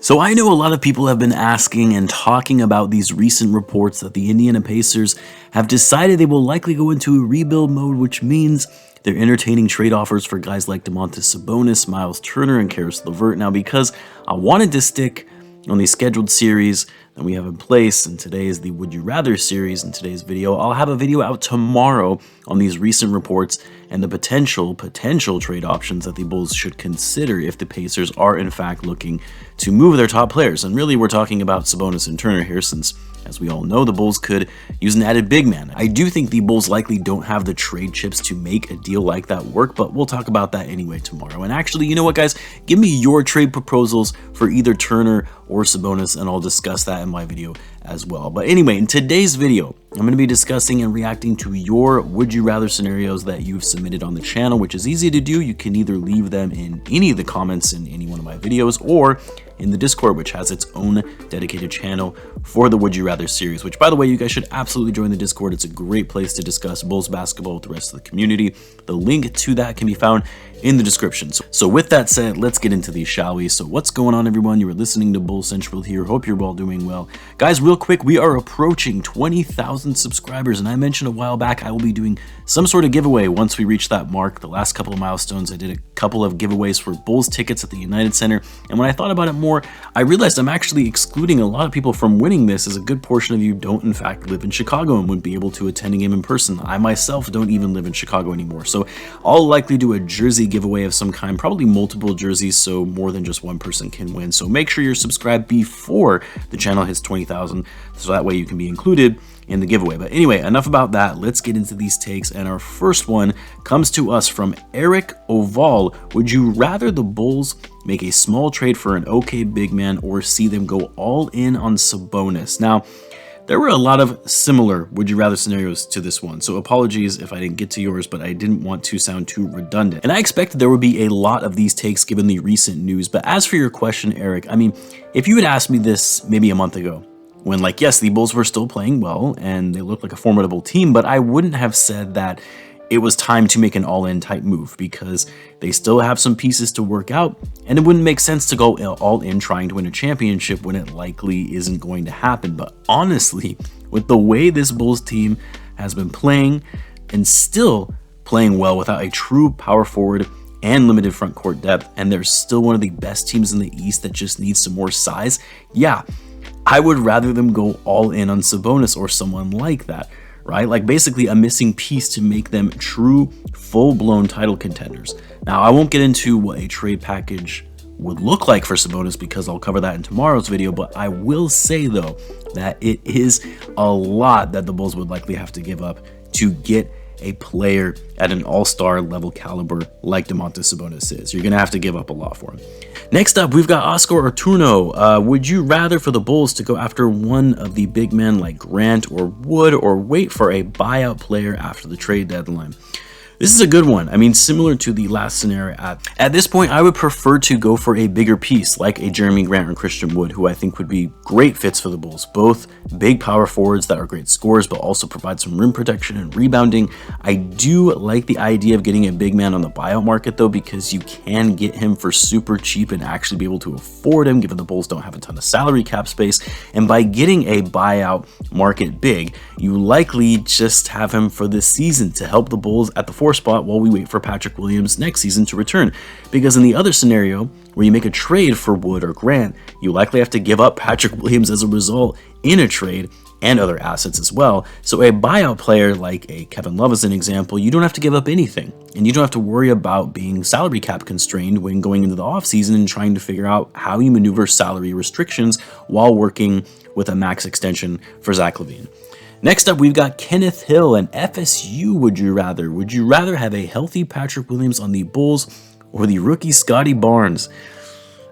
So I know a lot of people have been asking and talking about these recent reports that the Indiana Pacers have decided they will likely go into a rebuild mode, which means they're entertaining trade offers for guys like Domantas Sabonis, Myles Turner, and Caruso. Now, because I wanted to stick on the scheduled series that we have in place, and today is the Would You Rather series. In today's video, I'll have a video out tomorrow on these recent reports and the potential trade options that the Bulls should consider if the Pacers are in fact looking to move their top players. And really, we're talking about Sabonis and Turner here, since, as we all know, the Bulls could use an added big man. I do think the Bulls likely don't have the trade chips to make a deal like that work, but we'll talk about that anyway tomorrow. And actually, you know what, guys? Give me your trade proposals for either Turner or Sabonis, and I'll discuss that in my video as well. But anyway, in today's video, I'm going to be discussing and reacting to your Would You Rather scenarios that you've submitted on the channel, which is easy to do. You can either leave them in any of the comments in any one of my videos or in the Discord, which has its own dedicated channel for the Would You Rather series, which, by the way, you guys should absolutely join the Discord. It's a great place to discuss Bulls basketball with the rest of the community. The link to that can be found in the description. So with that said, let's get into these, shall we? So what's going on, everyone? You are listening to Bull Central here. Hope you're all doing well. Guys, real quick, we are approaching 20,000 subscribers, and I mentioned a while back I will be doing some sort of giveaway once we reach that mark. The last couple of milestones, I did a couple of giveaways for Bulls tickets at the United Center, and when I thought about it more, I realized I'm actually excluding a lot of people from winning this, as a good portion of you don't in fact live in Chicago and wouldn't be able to attend a game in person. I myself don't even live in Chicago anymore, so I'll likely do a jersey giveaway of some kind, probably multiple jerseys, so more than just one person can win. So make sure you're subscribed before the channel hits 20,000, so that way you can be included in the giveaway. But anyway, enough about that. Let's get into these takes, and our first one comes to us from Eric Oval. Would you rather the Bulls make a small trade for an okay big man or see them go all in on Sabonis? Now, there were a lot of similar Would You Rather scenarios to this one, so apologies if I didn't get to yours, but I didn't want to sound too redundant. And I expected there would be a lot of these takes given the recent news. But as for your question, Eric, I mean, if you had asked me this maybe a month ago, when, like, yes, the Bulls were still playing well and they looked like a formidable team, but I wouldn't have said that it was time to make an all-in type move, because they still have some pieces to work out, and it wouldn't make sense to go all in trying to win a championship when it likely isn't going to happen. But honestly, with the way this Bulls team has been playing, and still playing well without a true power forward and limited front court depth, and they're still one of the best teams in the East that just needs some more size, yeah, I would rather them go all in on Sabonis or someone like that, right? Like basically a missing piece to make them true, full-blown title contenders. Now, I won't get into what a trade package would look like for Sabonis, because I'll cover that in tomorrow's video, but I will say, though, that it is a lot that the Bulls would likely have to give up to get a player at an all-star level caliber like Domantas Sabonis is. You're going to have to give up a lot for him. Next up, we've got Oscar Artuno. Would you rather for the Bulls to go after one of the big men like Grant or Wood, or wait for a buyout player after the trade deadline? This is a good one. I mean, similar to the last scenario, at this point, I would prefer to go for a bigger piece like a Jeremy Grant or Christian Wood, who I think would be great fits for the Bulls. Both big power forwards that are great scorers, but also provide some rim protection and rebounding. I do like the idea of getting a big man on the buyout market, though, because you can get him for super cheap and actually be able to afford him, given the Bulls don't have a ton of salary cap space. And by getting a buyout market big, you likely just have him for this season to help the Bulls at the spot while we wait for Patrick Williams next season to return. Because in the other scenario, where you make a trade for Wood or Grant, you likely have to give up Patrick Williams as a result in a trade, and other assets as well. So a buyout player like a Kevin Love, as an example, you don't have to give up anything, and you don't have to worry about being salary cap constrained when going into the offseason and trying to figure out how you maneuver salary restrictions while working with a max extension for Zach Lavine. Next up, we've got Kenneth Hill and FSU. Would you rather? Would you rather have a healthy Patrick Williams on the Bulls or the rookie Scotty Barnes?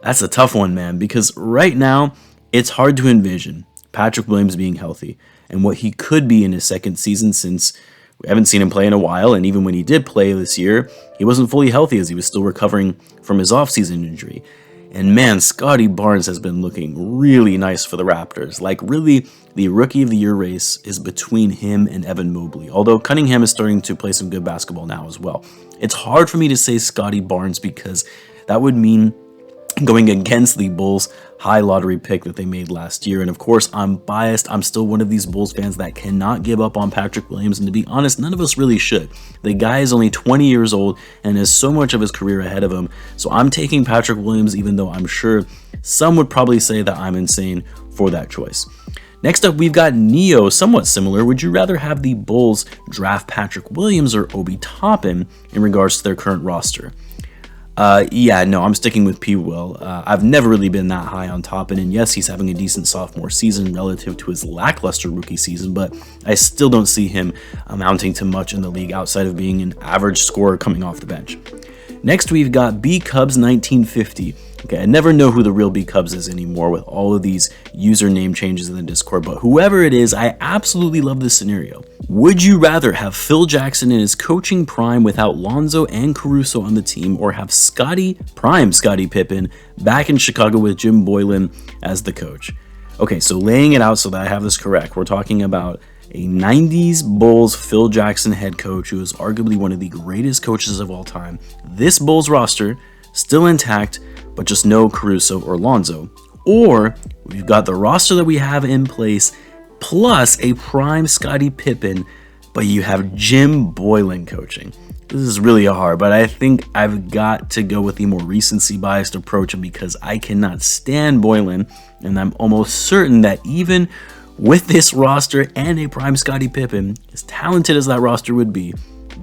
That's a tough one, man, because right now it's hard to envision Patrick Williams being healthy and what he could be in his second season, since we haven't seen him play in a while, and even when he did play this year, he wasn't fully healthy as he was still recovering from his offseason injury. And man, Scotty Barnes has been looking really nice for the Raptors. Like, really, the Rookie of the Year race is between him and Evan Mobley, although Cunningham is starting to play some good basketball now as well. It's hard for me to say Scotty Barnes because that would mean going against the Bulls' high lottery pick that they made last year. And of course, I'm biased. I'm still one of these Bulls fans that cannot give up on Patrick Williams. And to be honest, none of us really should. The guy is only 20 years old and has so much of his career ahead of him. So I'm taking Patrick Williams, even though I'm sure some would probably say that I'm insane for that choice. Next up, we've got Neo, somewhat similar. Would you rather have the Bulls draft Patrick Williams or Obi Toppin in regards to their current roster? Yeah, no, I'm sticking with P. Will. I've never really been that high on Toppin, and yes, he's having a decent sophomore season relative to his lackluster rookie season, but I still don't see him amounting to much in the league outside of being an average scorer coming off the bench. Next, we've got B Cubs 1950. Okay, I never know who the real B Cubs is anymore with all of these username changes in the Discord, but whoever it is, I absolutely love this scenario. Would you rather have Phil Jackson in his coaching prime without Lonzo and Caruso on the team, or have prime Scottie Pippen back in Chicago with Jim Boylen as the coach? Okay, so laying it out so that I have this correct, we're talking about a 90s Bulls Phil Jackson head coach who is arguably one of the greatest coaches of all time. This Bulls roster still intact, but just no Caruso or Lonzo. Or we've got the roster that we have in place plus a prime Scottie Pippen, but you have Jim Boylen coaching. This is really hard, but I think I've got to go with the more recency biased approach, and because I cannot stand Boylen, and I'm almost certain that even with this roster and a prime Scottie Pippen, as talented as that roster would be,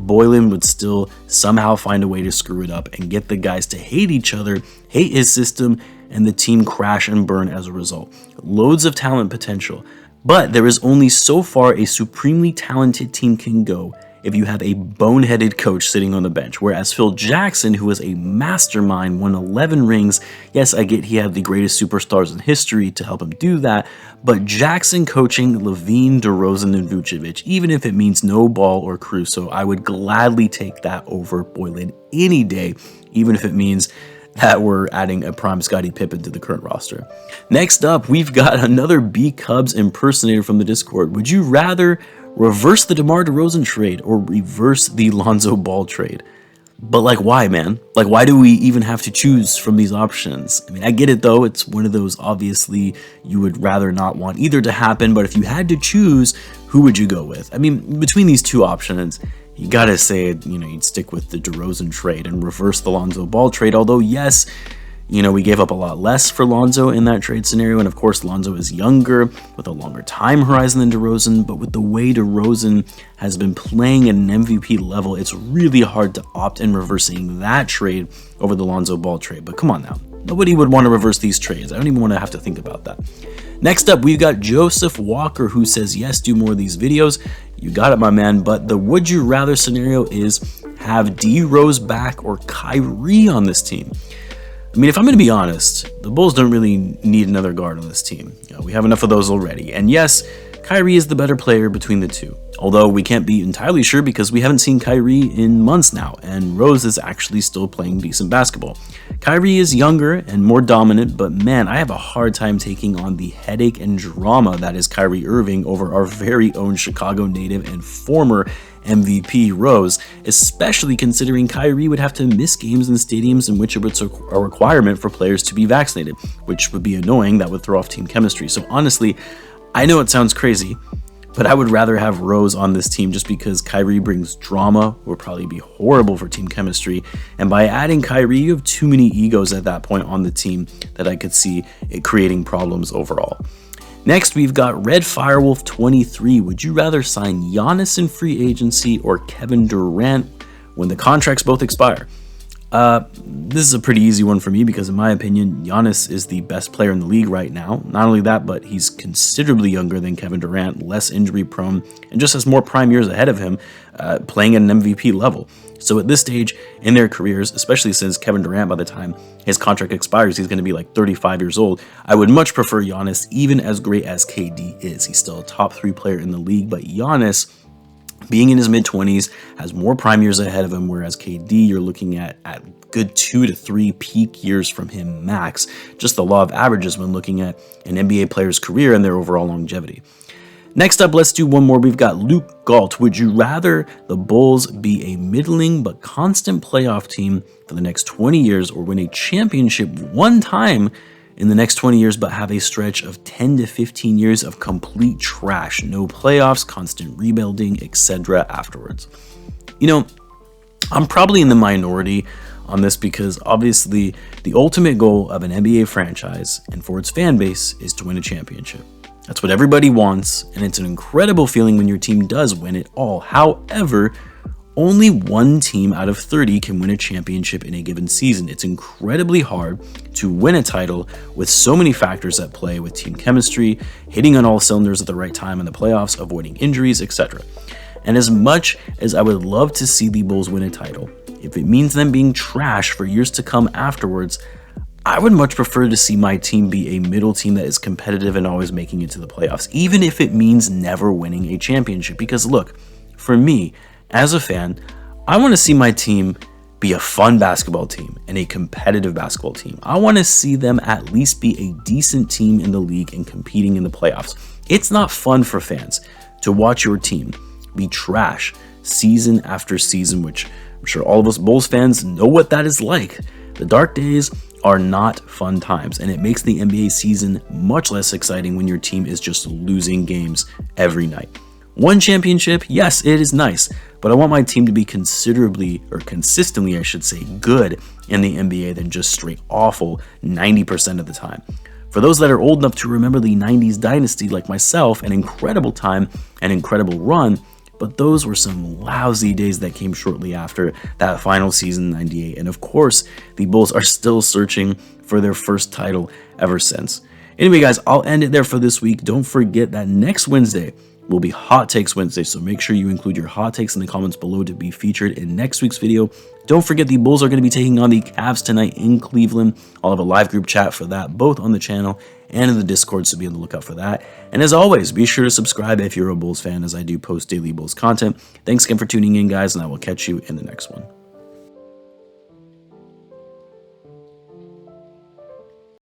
Boylen would still somehow find a way to screw it up and get the guys to hate each other, hate his system, and the team crash and burn as a result. Loads of talent potential, but there is only so far a supremely talented team can go if you have a boneheaded coach sitting on the bench. Whereas Phil Jackson, who was a mastermind, won 11 rings. Yes, I get he had the greatest superstars in history to help him do that, but Jackson coaching Lavine, DeRozan, and Vucevic, even if it means no Ball or Caruso, I would gladly take that over Boylen any day, even if it means that we're adding a prime Scottie Pippen to the current roster. Next up, we've got another B Cubs impersonator from the Discord. Would you rather reverse the DeMar DeRozan trade or reverse the Lonzo Ball trade? But like, why, man? Like, why do we even have to choose from these options? I mean, I get it though. It's one of those, obviously, you would rather not want either to happen, but if you had to choose, who would you go with? I mean, between these two options, you gotta say, you'd stick with the DeRozan trade and reverse the Lonzo Ball trade. Although, yes, we gave up a lot less for Lonzo in that trade scenario. And of course, Lonzo is younger with a longer time horizon than DeRozan. But with the way DeRozan has been playing at an MVP level, it's really hard to opt in reversing that trade over the Lonzo Ball trade. But come on now. Nobody would want to reverse these trades. I don't even want to have to think about that. Next up, we've got Joseph Walker, who says, yes, do more of these videos. You got it, my man. But the would you rather scenario is have D Rose back or Kyrie on this team. I mean, if I'm going to be honest, the Bulls don't really need another guard on this team. We have enough of those already. And yes, Kyrie is the better player between the two. Although we can't be entirely sure because we haven't seen Kyrie in months now, and Rose is actually still playing decent basketball. Kyrie is younger and more dominant, but man, I have a hard time taking on the headache and drama that is Kyrie Irving over our very own Chicago native and former MVP Rose, especially considering Kyrie would have to miss games in stadiums in which it was a requirement for players to be vaccinated, which would be annoying. That would throw off team chemistry. So honestly, I know it sounds crazy, but I would rather have Rose on this team just because Kyrie brings drama, would probably be horrible for team chemistry. And by adding Kyrie, you have too many egos at that point on the team that I could see it creating problems overall. Next, we've got Red Firewolf 23. Would you rather sign Giannis in free agency or Kevin Durant when the contracts both expire? This is a pretty easy one for me because in my opinion, Giannis is the best player in the league right now. Not only that, but he's considerably younger than Kevin Durant, less injury prone, and just has more prime years ahead of him, playing at an MVP level. So at this stage in their careers, especially since Kevin Durant, by the time his contract expires, he's going to be like 35 years old, I would much prefer Giannis, even as great as KD is. He's still a top 3 player in the league, but Giannis, being in his mid-20s, has more prime years ahead of him, whereas KD, you're looking at good 2 to 3 peak years from him max. Just the law of averages when looking at an NBA player's career and their overall longevity. Next up, let's do one more. We've got Luke Galt. Would you rather the Bulls be a middling but constant playoff team for the next 20 years or win a championship one time in the next 20 years, but have a stretch of 10 to 15 years of complete trash, no playoffs, constant rebuilding, etc. afterwards. You know, I'm probably in the minority on this because obviously the ultimate goal of an NBA franchise and for its fan base is to win a championship. That's what everybody wants, and it's an incredible feeling when your team does win it all. However, only one team out of 30 can win a championship in a given season. It's incredibly hard to win a title with so many factors at play, with team chemistry, hitting on all cylinders at the right time in the playoffs, avoiding injuries, etc. And as much as I would love to see the Bulls win a title, if it means them being trash for years to come afterwards, I would much prefer to see my team be a middle team that is competitive and always making it to the playoffs, even if it means never winning a championship. Because look, for me, as a fan, I want to see my team be a fun basketball team and a competitive basketball team. I want to see them at least be a decent team in the league and competing in the playoffs. It's not fun for fans to watch your team be trash season after season, which I'm sure all of us Bulls fans know what that is like. The dark days are not fun times, and it makes the NBA season much less exciting when your team is just losing games every night. One championship, yes, it is nice, but I want my team to be considerably, or consistently, I should say, good in the NBA than just straight awful 90% of the time. For those that are old enough to remember the 90s dynasty like myself, an incredible time, an incredible run, but those were some lousy days that came shortly after that final season, 98. And of course, the Bulls are still searching for their first title ever since. Anyway, guys, I'll end it there for this week. Don't forget that next Wednesday will be Hot Takes Wednesday, so make sure you include your hot takes in the comments below to be featured in next week's video. Don't forget the Bulls are going to be taking on the Cavs tonight in Cleveland. I'll have a live group chat for that, both on the channel and in the Discord, so be on the lookout for that. And as always, be sure to subscribe if you're a Bulls fan, as I do post daily Bulls content. Thanks again for tuning in, guys, and I will catch you in the next one.